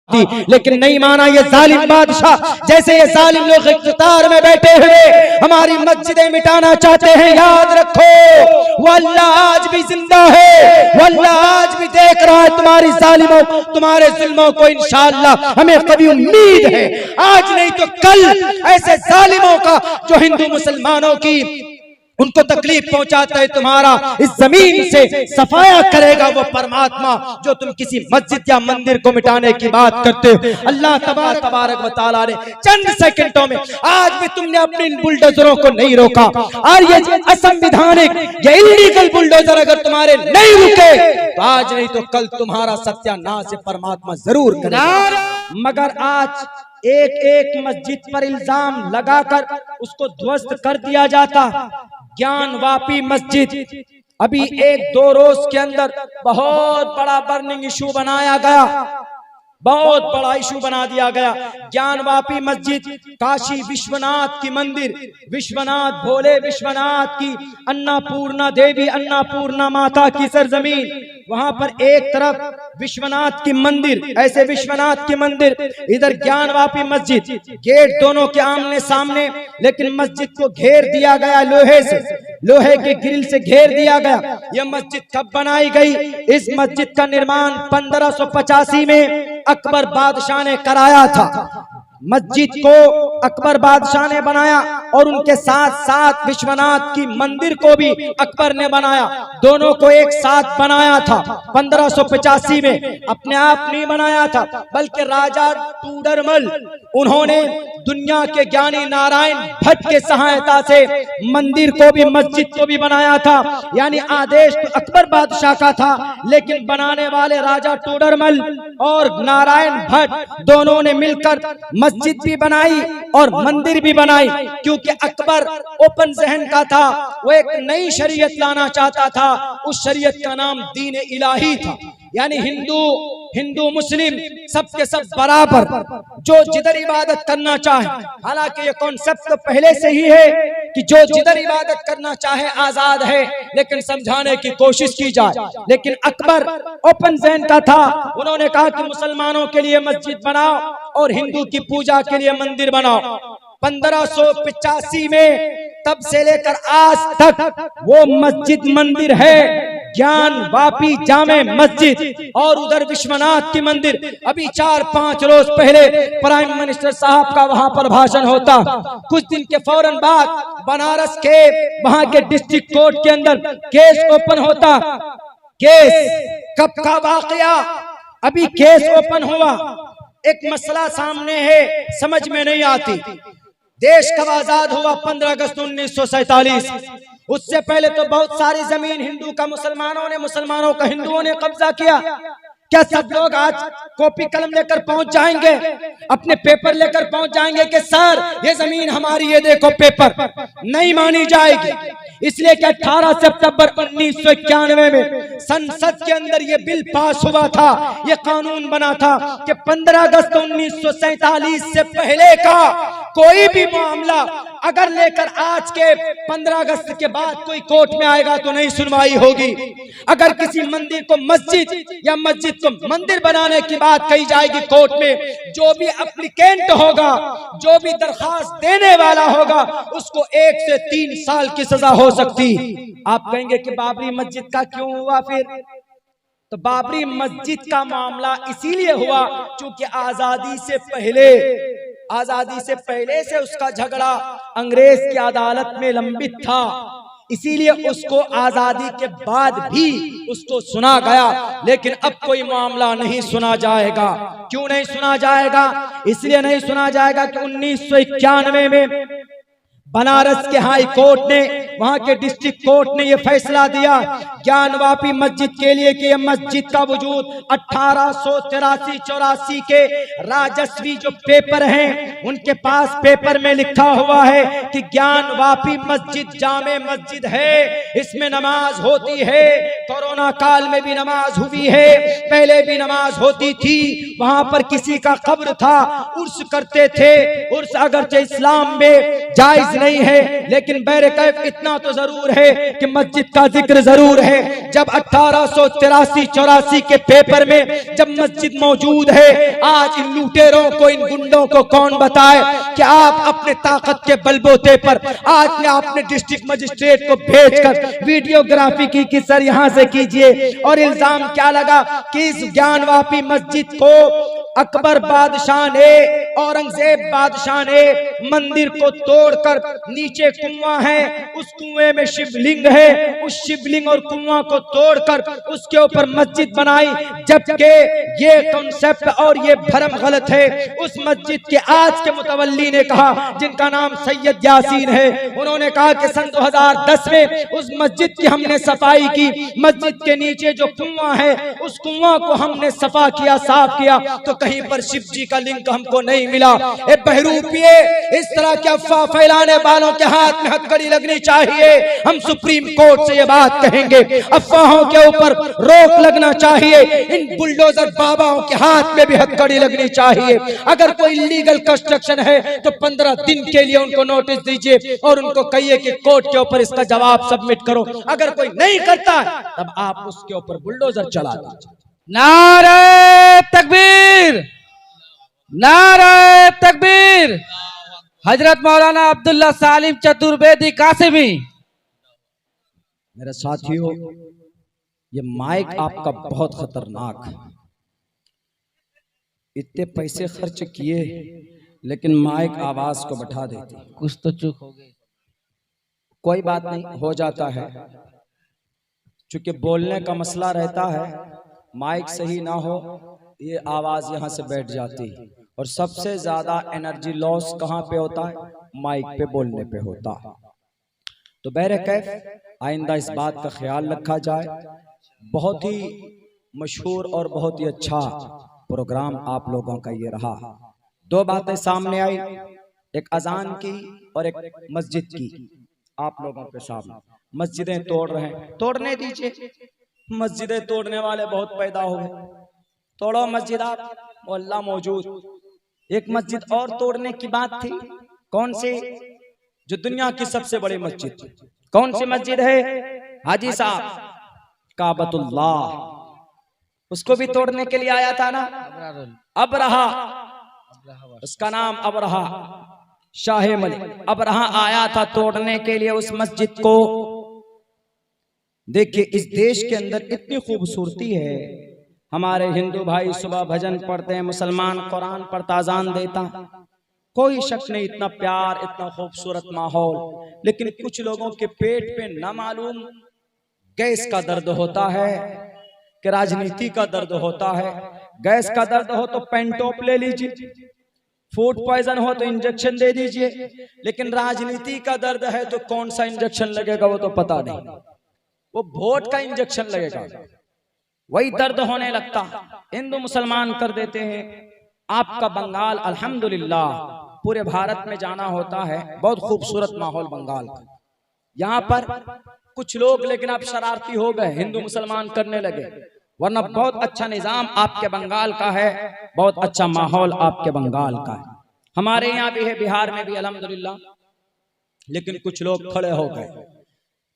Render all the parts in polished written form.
लेकिन नहीं माना ये जालिम बादशाह। जैसे ये जालिम लोग इख्तियार में बैठे हुए हमारी मस्जिदें मिटाना चाहते हैं, याद रखो वो अल्लाह आज भी जिंदा है, वो अल्लाह आज भी देख रहा है तुम्हारी जालिमों, तुम्हारे जुल्मों को। इंशाअल्लाह हमें कभी उम्मीद है आज नहीं तो कल ऐसे जालिमों का जो हिंदू मुसलमानों की उनको तकलीफ पहुंचाता है तुम्हारा इस जमीन से सफाया करेगा वो परमात्मा जो तुम किसी मस्जिद या मंदिर को मिटाने की बात करते हो। अल्लाह तबारक व तआला ने चंद सेकंडों में आज भी तुमने अपने बुलडोजरों को नहीं रोका, और ये असंवैधानिक ये इल्लीगल बुलडोजर अगर तुम्हारे नहीं रुके तो आज नहीं तो कल तुम्हारा सत्यानाश परमात्मा जरूर करेगा। मगर आज एक एक मस्जिद पर इल्जाम लगाकर उसको ध्वस्त कर दिया जाता। ज्ञानवापी मस्जिद अभी एक दो रोज के अंदर बहुत बड़ा बर्निंग इशू बनाया गया, बहुत बड़ा इशू बना दिया गया। ज्ञानवापी मस्जिद काशी विश्वनाथ की मंदिर, विश्वनाथ भोले विश्वनाथ की अन्नपूर्णा देवी अन्नपूर्णा माता की सरजमीन, वहां पर एक तरफ विश्वनाथ की मंदिर, ऐसे विश्वनाथ की मंदिर, इधर ज्ञानवापी मस्जिद, गेट दोनों के आमने सामने, लेकिन मस्जिद को घेर दिया गया लोहे से, लोहे के ग्रिल से घेर दिया गया। यह मस्जिद कब बनाई गई? इस मस्जिद का निर्माण 1585 में अकबर बादशाह ने कराया था। मस्जिद को अकबर बादशाह ने बनाया और उनके साथ साथ विश्वनाथ की मंदिर को भी अकबर ने बनाया, दोनों को एक साथ बनाया था 1585 में। अपने आप नहीं बनाया था बल्कि राजा टूडरमल उन्होंने दुनिया के ज्ञानी नारायण भट्ट के सहायता से मंदिर को भी मस्जिद को भी बनाया था। यानी आदेश तो अकबर बादशाह का था, लेकिन बनाने वाले राजा टूडरमल और नारायण भट्ट दोनों ने मिलकर मस्जिद भी बनाई और मंदिर भी बनाई, क्योंकि अकबर ओपन जहन का था, वो एक नई शरीयत लाना चाहता था। उस शरीयत का नाम दीन इलाही था, यानी हिंदू मुस्लिम सबके सब बराबर, जो जिधर इबादत करना चाहे। हालांकि ये कॉन्सेप्ट तो पहले से ही है कि जो जिधर इबादत करना चाहे आजाद है, लेकिन समझाने की कोशिश की जाए। लेकिन अकबर ओपन जहन का था, उन्होंने कहा कि मुसलमानों के लिए मस्जिद बनाओ और हिंदू की पूजा के लिए मंदिर बनाओ। 1585 में तब से लेकर आज तक वो मस्जिद मंदिर है, ज्ञानवापी जामे मस्जिद, और उधर विश्वनाथ की मंदिर। अभी 4-5 रोज पहले प्राइम मिनिस्टर साहब का वहां पर भाषण होता, कुछ दिन के फौरन बाद बनारस के वहां के डिस्ट्रिक्ट कोर्ट के अंदर केस ओपन होता। केस कब का वाकया? अभी केस ओपन हुआ, एक मसला सामने है, समझ में नहीं आती। देश कब आजाद हुआ? 15 अगस्त 1947। उससे पहले तो बहुत सारी जमीन हिंदू का मुसलमानों का हिंदुओं ने कब्जा किया। क्या सब लोग आज कॉपी कलम लेकर पहुंच जाएंगे, अपने पेपर लेकर पहुंच जाएंगे कि सर ये जमीन हमारी, ये देखो पेपर? नहीं मानी जाएगी। इसलिए कि 18 सितंबर 1991 में संसद के अंदर ये बिल पास हुआ था, ये कानून बना था कि 15 अगस्त 1947 से पहले का कोई भी मामला अगर लेकर आज के 15 अगस्त के बाद कोई कोर्ट में आएगा तो नहीं सुनवाई होगी। अगर किसी मंदिर को मस्जिद या मस्जिद को मंदिर बनाने की बात कही जाएगी कोर्ट में, जो भी एप्लीकेंट होगा, जो भी दरखास्त देने वाला होगा, उसको 1 से 3 साल की सजा हो सकती। आप कहेंगे कि बाबरी मस्जिद का क्यों हुआ? फिर तो बाबरी मस्जिद का मामला इसीलिए हुआ क्योंकि आजादी से पहले उसका झगड़ा अंग्रेज की अदालत में लंबित था, इसीलिए उसको आजादी के बाद भी उसको सुना गया। लेकिन अब कोई मामला नहीं सुना जाएगा। क्यों नहीं सुना जाएगा? इसलिए नहीं सुना जाएगा कि 1991 में बनारस के हाई कोर्ट ने, वहां के डिस्ट्रिक्ट कोर्ट ने यह फैसला दिया ज्ञानवापी मस्जिद के लिए कि यह मस्जिद का वजूद 1883-84 के राजस्वी जो पेपर हैं उनके पास पेपर में लिखा हुआ है कि ज्ञानवापी मस्जिद जामे मस्जिद है, इसमें नमाज होती है। कोरोना काल में भी नमाज हुई है, पहले भी नमाज होती थी। वहां पर किसी का कब्र था, उर्स करते थे। उर्स अगरचे इस्लाम में जायज नहीं है, लेकिन बैरकैफ इतना तो जरूर है कि मस्जिद का जिक्र जरूर है। जब 1883-84 के पेपर में जब मस्जिद मौजूद है, आज इन लुटेरों को, इन गुंडों को कौन बताए कि आप अपने ताकत के बलबूते पर आज ने आपने डिस्ट्रिक्ट मजिस्ट्रेट को भेजकर वीडियोग्राफी की कि सर यहां से कीजिए, और इल्जाम क्या लगा कि इस ज्ञानवापी मस्जिद को अकबर बादशाह ने, औरंगजेब बादशाह ने मंदिर को तोड़कर नीचे कुआं है, उस कुएं में शिवलिंग है, उस शिवलिंग और कुआं को तोड़कर उसके ऊपर मस्जिद बनाई। जबकि ये कॉन्सेप्ट और ये भरम गलत है। उस मस्जिद के आज के मुतवल्ली ने कहा, जिनका नाम सैयद यासीन है, उन्होंने कहा कि सन 2010 में उस मस्जिद की हमने सफाई की। मस्जिद के नीचे जो कुआं है, उस कुआं को हमने सफा किया, साफ किया, तो कहीं पर शिव जी का लिंग हमको नहीं मिला। ए बहरूपिये, इस तरह के अफवाह फैलाने वालों के हाथ में हथकड़ी लगनी चाहिए। हम सुप्रीम कोर्ट से ये बात कहेंगे, अफवाहों के ऊपर रोक लगना चाहिए। इन बुलडोजर बाबाओं के हाथ में भी हथकड़ी लगनी चाहिए। अगर कोई इलीगल कंस्ट्रक्शन है तो 15 दिन के लिए उनको नोटिस दीजिए और उनको कहिए कि कोर्ट के ऊपर इसका जवाब सबमिट करो। अगर कोई नहीं करता है तब आप उसके ऊपर बुलडोजर चला दीजिए। नारे तकबीर, नारे तकबीर। हजरत मौलाना अब्दुल्ला सालिम चतुर्वेदी कासिमी। मेरे साथियों, ये माइक आपका बहुत खतरनाक है। इतने पैसे खर्च किए लेकिन माइक आवाज को बैठा देती। कुछ तो चूक हो गई, कोई बात नहीं, हो जाता है। चूंकि बोलने का मसला रहता है, माइक सही ना हो ये आवाज यहां से बैठ जाती है। और सबसे ज्यादा एनर्जी लॉस कहां पे होता है? माइक पे बोलने पे होता है। तो बहरकैफ आइंदा इस बात का ख्याल रखा जाए। बहुत ही मशहूर और बहुत ही अच्छा प्रोग्राम आप लोगों का ये रहा। दो बातें सामने आई, एक अजान की और एक मस्जिद की। आप लोगों के सामने मस्जिदें तोड़ रहे हैं, तोड़ने दीजिए। मस्जिदें तोड़ने वाले बहुत पैदा हो गए, तोड़ो मस्जिद आप, अल्लाह मौजूद। एक मस्जिद और तोड़ने की बात थी, कौन सी? जो दुनिया की सबसे बड़ी मस्जिद थी। कौन सी मस्जिद है हाजी साहब? काबतुल्लाह। उसको भी तोड़ने के लिए आया था ना अबरहा, उसका नाम अबरहा, शाह मलिक अबरहा आया था तोड़ने के लिए उस मस्जिद को। देखिए इस देश के अंदर इतनी खूबसूरती है। हमारे हिंदू भाई सुबह भजन पढ़ते हैं, मुसलमान कुरान पर ताज़ान देता, कोई शक नहीं, इतना प्यार, इतना खूबसूरत माहौल। लेकिन कुछ लोगों के पेट पे ना मालूम गैस का दर्द होता है कि राजनीति का दर्द होता है। गैस का दर्द हो तो पेंटोप ले लीजिए, फूड पॉइजन हो तो इंजेक्शन दे दीजिए, लेकिन राजनीति का दर्द है तो कौन सा इंजेक्शन लगेगा वो तो पता नहीं, वो वोट का इंजेक्शन लगेगा, वही दर्द होने लगता। हिंदू मुसलमान कर देते हैं। आपका बंगाल अल्हम्दुलिल्लाह पूरे भारत में जाना होता है, बहुत खूबसूरत माहौल बंगाल का। यहाँ पर कुछ लोग लेकिन आप शरारती हो गए, हिंदू मुसलमान करने लगे, वरना बहुत अच्छा निजाम आपके बंगाल का है, बहुत अच्छा माहौल आपके बंगाल का है। हमारे यहाँ भी है, बिहार में भी अल्हम्दुलिल्लाह, लेकिन कुछ लोग खड़े हो गए।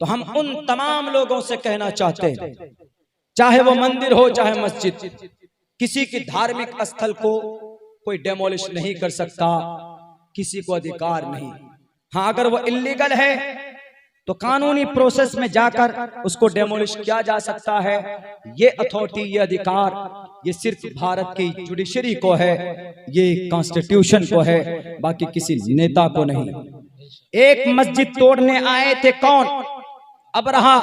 तो हम उन तमाम लोगों से कहना चाहते हैं, चाहे वो मंदिर हो चाहे मस्जिद, किसी की धार्मिक स्थल को कोई डेमोलिश नहीं कर सकता, किसी को अधिकार नहीं। हाँ, अगर वो इल्लीगल है तो कानूनी प्रोसेस में जाकर उसको डेमोलिश किया जा सकता है। ये अथॉरिटी, ये अधिकार, ये सिर्फ भारत की जुडिशरी को है, ये कॉन्स्टिट्यूशन को है, बाकी किसी नेता को नहीं। एक मस्जिद तोड़ने आए थे कौन? अबरहा,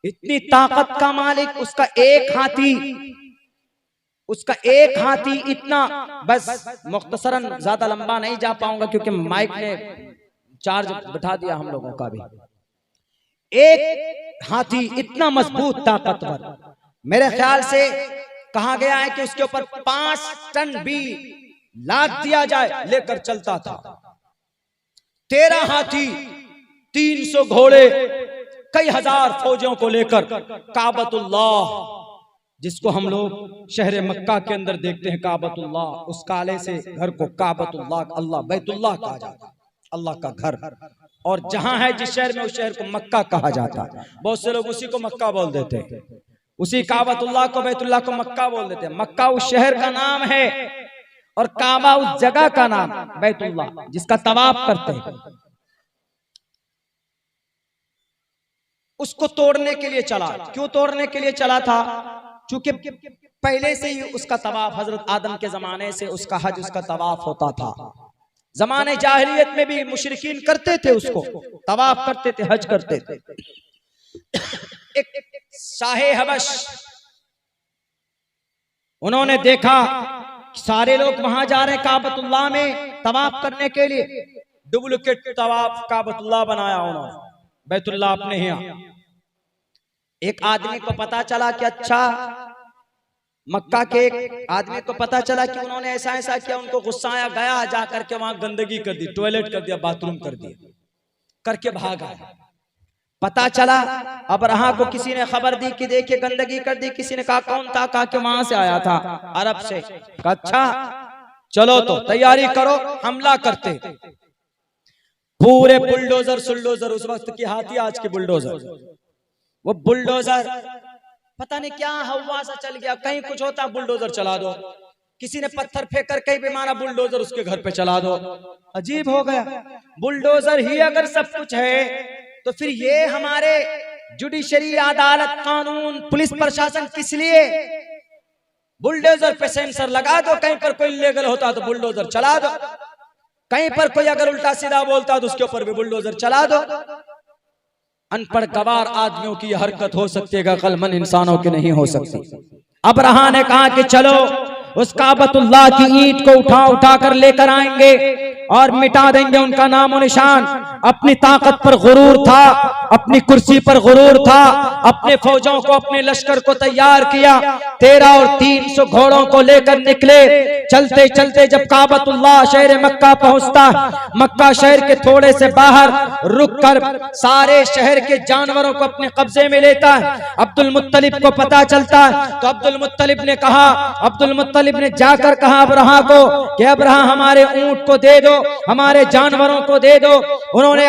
इतनी ताकत का मालिक, उसका एक हाथी इतना, बस मुख्तसरन, ज्यादा लंबा नहीं जा पाऊंगा क्योंकि माइक ने चार्ज बैठा दिया हम लोगों का भी। एक हाथी इतना मजबूत, ताकतवर, मेरे ख्याल से कहा गया है कि उसके ऊपर 5 टन भी लाद दिया जाए लेकर चलता था। 13 हाथी, 300 घोड़े, कई हजार फौजियों को लेकर काबतुल्लाह, जिसको हम लोग शहर मक्का के अंदर देखते हैं काबतुल्लाह, उस काले से घर को काबतुल्लाह, अल्लाह बैतुल्लाह कहा जाता है, अल्लाह का घर। और जहां है जिस शहर में उस शहर को मक्का कहा जाता है। बहुत से लोग उसी को मक्का बोल देते हैं, उसी काबतुल्लाह को बैतुल्लाह को मक्का बोल देते हैं। मक्का उस शहर का नाम है और काबा उस जगह का नाम, बैतुल्लाह जिसका तवाफ करते हैं। उसको तोड़ने के लिए चला। क्यों तोड़ने के लिए चला था? क्योंकि पहले से ही उसका तवाफ, हजरत आदम के जमाने से उसका हज, उसका तवाफ होता था। जमाने जाहिलियत में भी मुशरिकीन करते थे, उसको तवाफ करते थे, हज करते थे। एक शाहे हबश, उन्होंने देखा सारे लोग वहां जा रहे हैं काबतुल्लाह में तवाफ करने के लिए, डुप्लीकेट तवाफ काबतुल्लाह बनाया उन्होंने, बैतुल्लाह अपने यहाँ। एक आदमी को पता चला कि अच्छा, मक्का के एक आदमी को पता चला कि उन्होंने ऐसा ऐसा किया, उनको गुस्सा आया, गया जाकर के वहां गंदगी कर दी, टॉयलेट कर दिया, बाथरूम कर दिया, करके भाग आया। पता चला अबरहा को किसी ने खबर दी कि देखिए गंदगी कर दी। किसी ने कहा कौन था? कहा कि वहां से आया था, अरब से। कहा अच्छा चलो तो तैयारी करो, हमला करते। पूरे बुलडोजर सुलडोजर, उस वक्त की हाथी आज के बुलडोजर, वो बुलडोजर पता नहीं क्या हवा सा चल गया, कहीं कुछ होता बुलडोजर चला दो, किसी ने पत्थर फेंक कर कहीं भी मारा, बुलडोजर उसके घर पे चला दो। अजीब हो गया, बुलडोजर ही अगर सब कुछ है तो फिर ये हमारे जुडिशरी, अदालत, कानून, पुलिस प्रशासन किस लिए? बुलडोजर पे सेंसर लगा दो, कहीं पर कोई इल्लीगल होता तो बुलडोजर चला दो, कहीं पर कोई अगर उल्टा सीधा बोलता तो उसके ऊपर भी बुलडोजर चला दो। अनपढ़ गवार आदमियों की यह हरकत हो सकती है, अक्लमंद इंसानों की नहीं हो सकती। अबरहा ने कहा कि चलो उस काबतुल्लाह की ईंट को उठा उठा कर लेकर आएंगे और मिटा देंगे उनका नाम और निशान। अपनी ताकत पर गुरूर था, अपनी कुर्सी पर गुरूर था, अपने फौजों को, अपने लश्कर को तैयार किया। 13 और 300 घोड़ों को लेकर निकले। चलते चलते जब काबतुल्लाह शहर मक्का पहुंचता, मक्का शहर के थोड़े से बाहर रुक कर सारे शहर के जानवरों को अपने कब्जे में लेता है। अब्दुल मुत्तलिब को पता चलता है तो अब्दुल मुत्तलिब ने कहा, अब्दुल मुत्तलिब ने जाकर कहा अबरहा को कि अबरहा हमारे ऊंट को दे दो, हमारे जानवरों को दे दो। उन्होंने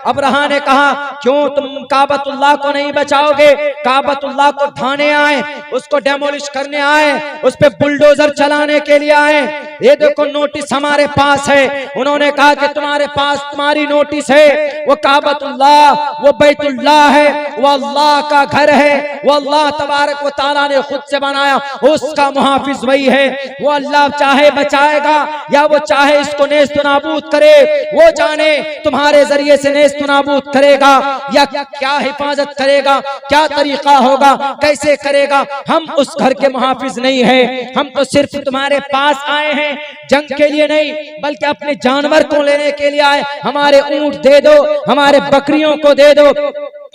अबरहा ने कहा क्यों तुम काबतुल्लाह को नहीं बचाओगे? काबतुल्लाह को ढाने आए, उसको डेमोलिश करने आए, उस पे बुलडोजर चलाने के लिए आए। ये देखो नोटिस हमारे पास है। उन्होंने कहा कि तुम्हारे पास तुम्हारी नोटिस है, वो काबतुल्लाह, वो बैतुल्लाह है, वो अल्लाह का घर है, वो अल्लाह तबारक व तआला ने खुद से बनाया, उसका मुहाफिज वही है। वो अल्लाह चाहे बचाएगा या वो चाहे इसको नेस्त नाबूद करे, वो जाने तुम्हारे जरिए से नेस्त नाबूद करेगा या क्या हिफाजत करेगा, क्या तरीका होगा, कैसे करेगा। हम उस घर के मुहाफिज नहीं है, हम तो सिर्फ तुम्हारे पास आए हैं, जंग के लिए नहीं बल्कि अपने जानवर को लेने के लिए आए। हमारे ऊंट दे दो, हमारे बकरियों को दे दो,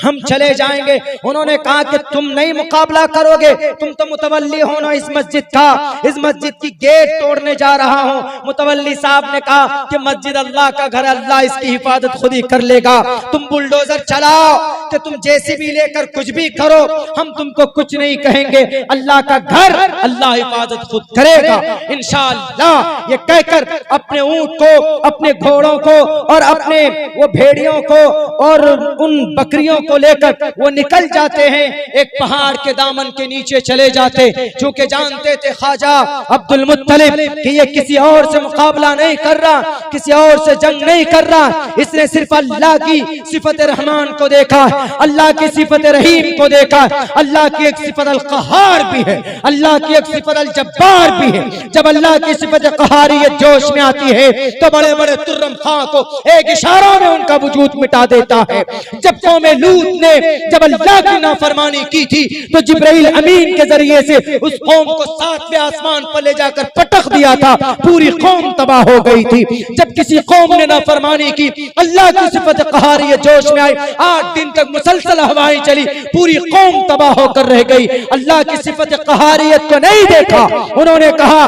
हम चले जाएंगे। उन्होंने कहा कि तुम नहीं मुकाबला करोगे, तुम तो मुतवल्ली हो ना इस मस्जिद का, इस मस्जिद की गेट तोड़ने जा रहा हूं। मुतवल्ली साहब ने कहा कि मस्जिद अल्लाह का घर, अल्लाह इसकी हिफाजत खुद ही कर लेगा। तुम बुलडोजर चलाओ कि तुम जेसीबी लेकर कुछ भी करो, हम तुमको कुछ नहीं कहेंगे। अल्लाह का घर, अल्लाह हिफाजत खुद करेगा इंशाअल्लाह। ये कहकर अपने ऊंट को, अपने घोड़ों को और अपने वो भेड़ियों को और उन बकरियों को लेकर वो निकल जाते हैं। एक पहाड़ के दामन के नीचे चले जाते, क्योंकि जानते थे ख्वाजा अब्दुल मुत्तलिब कि ये किसी और से मुकाबला नहीं कर रहा, किसी और से जंग नहीं कर रहा। इसने सिर्फ अल्लाह की सिफत रहमान को देखा, अल्लाह की सिफत रहीम को देखा। अल्लाह की एक सिफत अल क़हार भी है, अल्लाह की एक सिफत अल जब्बार भी है। जब अल्लाह की सिफत क़हारियत जोश में आती है तो बड़े बड़े तुर्रम खां को एक इशारों में उनका वजूद मिटा देता है। जब कौम लूत ने जब अल्लाह की नाफरमानी की थी तो जिब्राइल अमीन के जरिए से उस कौम को 7वें आसमान पर ले जाकर पटक दिया था, पूरी कौम तबाह हो गई थी। जब किसी कौम ने नाफरमानी की, अल्लाह की सिफत क़हारियत जोश में आई, 8 दिन तक मुसलसल हवाएं चली, पूरी कौम तबाह होकर रह गई। अल्लाह की सिफत क़हारियत को नहीं देखा। उन्होंने कहा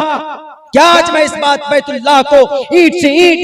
क्या आज मैं इस बात बैतुल्लाह को ईंट से ईंट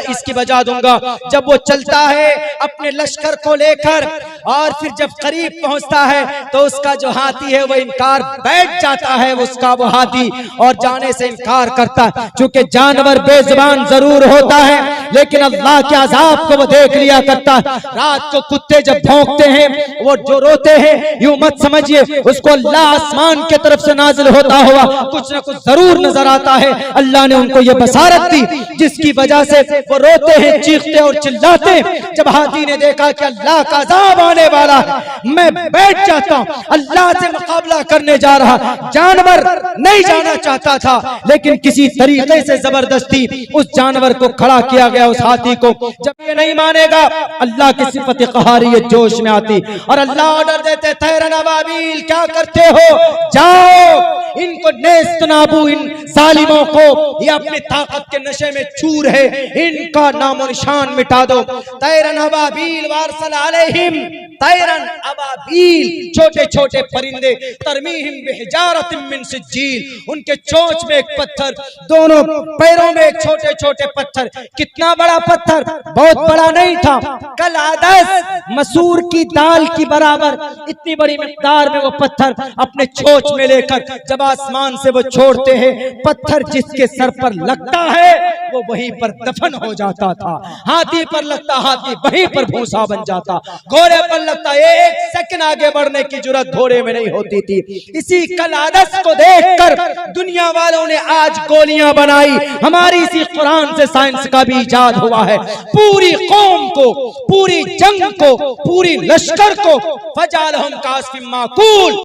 इसकी बजा दूंगा। जब वो चलता है अपने लश्कर को लेकर और फिर जब करीब पहुंचता है तो उसका जो हाथी है वो इनकार बैठ जाता है, उसका वो हाथी और जाने से इनकार करता है। चूंकि जानवर बेजुबान जरूर होता है लेकिन अल्लाह के अज़ाब को वो देख लिया करता है। रात को कुत्ते जब भौंकते हैं वो जो रोते हैं, यूं मत समझिए उसको अल्लाह आसमान की तरफ से नाजिल होता हुआ कुछ न कुछ जरूर नजर आता है। अल्लाह ने उनको ये बसारत दी जिसकी वजह से वो रोते हैं, चीखते और चिल्लाते। जब हाथी ने देखा कि अल्लाह का अज़ाब आने वाला है, मैं बैठ जाता हूं, अल्लाह से मुकाबला करने जा रहा। जानवर नहीं जाना चाहता था लेकिन किसी तरीके से जबरदस्ती उस जानवर को खड़ा किया गया, उस हाथी को। जब ये नहीं मानेगा अल्लाह की सिफत क़हारी जोश में आती और अल्लाह ऑर्डर देते, तैरन अबाबील क्या करते हो, जाओ इनको नेस्त नाबू, इन जालिमों को, ये अपनी ताकत के नशे में चूर है, इनका नामो निशान मिटा दो। तैरन अबाबील वारसल अलैहिम, तैरन अबाबील छोटे छोटे परिंदे, तरमीहिम बिहिजारतिम मिन सिज्जील, उनके चोंच में एक पत्थर, दोनों पैरों में एक छोटे छोटे पत्थर। कितना बड़ा पत्थर, बहुत बड़ा नहीं था, कल आदस मसूर की दाल की बराबर इतनी बड़ी मिकदार में वो पत्थर अपने चोंच में लेकर जब आसमान से वो छोड़ते हैं, पत्थर जिसके सर पर लगता है वो वहीं पर दफन हो जाता था। हाथी पर लगता, हाथी वहीं पर भूसा बन जाता। घोड़े पर लगता, एक सेकंड आगे बढ़ने की जुर्रत घोड़े में नहीं होती थी। इसी कल आदस को देखकर दुनिया वालों ने आज गोलियां बनाई। हमारी इसी कुरान से साइंस का भी इजाद हुआ है। पूरी कौम को, पूरी जंग को, पूरी लश्कर को फजालहुम कासिम माकूल